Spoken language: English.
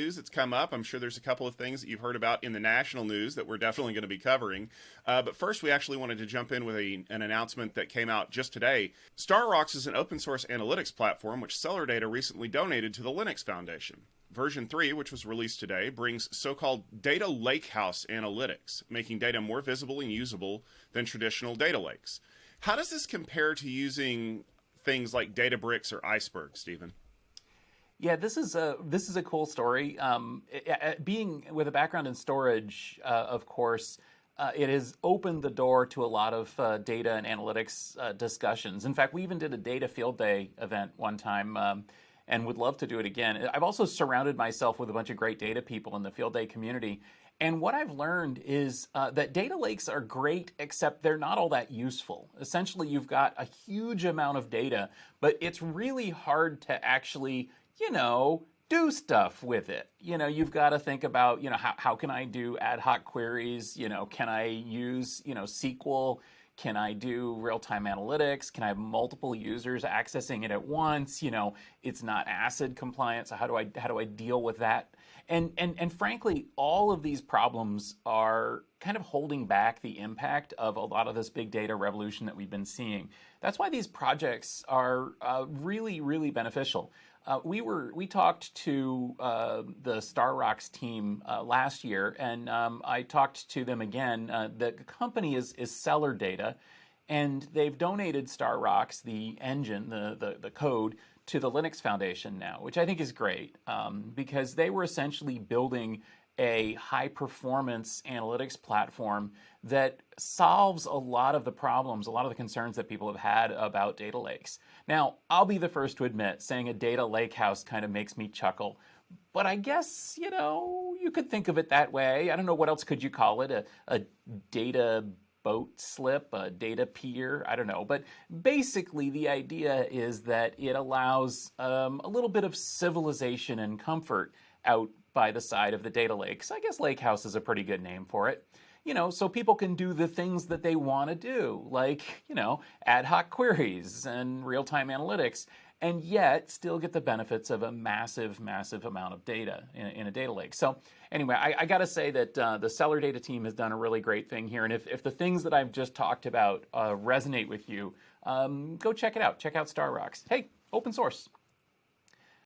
news that's come up. I'm sure there's a couple of things that you've heard about in the national news that we're definitely going to be covering. But first, we actually wanted to jump in with an announcement that came out just today. StarRocks is an open source analytics platform which CelerData recently donated to the Linux Foundation. Version 3, which was released today, brings so-called data lakehouse analytics, making data more visible and usable than traditional data lakes. How does this compare to using things like Databricks or Iceberg, Stephen? Yeah, this is a cool story. Being with a background in storage, of course, it has opened the door to a lot of data and analytics discussions. In fact, we even did a data field day event one time, and would love to do it again. I've also surrounded myself with a bunch of great data people in the field day community. And what I've learned is that data lakes are great, except they're not all that useful. Essentially, you've got a huge amount of data, but it's really hard to actually do stuff with it. You've got to think about, how can I do ad hoc queries? Can I use, SQL? Can I do real-time analytics? Can I have multiple users accessing it at once? It's not ACID compliant, so how do I deal with that? And frankly, all of these problems are kind of holding back the impact of a lot of this big data revolution that we've been seeing. That's why these projects are really, really beneficial. We talked to the StarRocks team last year, and I talked to them again. The company is CelerData, and they've donated StarRocks, the engine, the code, to the Linux Foundation now, which I think is great because they were essentially building a high-performance analytics platform that solves a lot of the problems, a lot of the concerns that people have had about data lakes. Now, I'll be the first to admit, saying a data lakehouse kind of makes me chuckle. But I guess, you could think of it that way. I don't know, what else could you call it? A data boat slip, a data pier, I don't know. But basically, the idea is that it allows a little bit of civilization and comfort out by the side of the data lake. So I guess lakehouse is a pretty good name for it. So people can do the things that they want to do, like, ad hoc queries and real-time analytics, and yet still get the benefits of a massive, massive amount of data in a data lake. So anyway, I got to say that the CelerData team has done a really great thing here. And if the things that I've just talked about resonate with you, go check it out. Check out StarRocks. Hey, open source.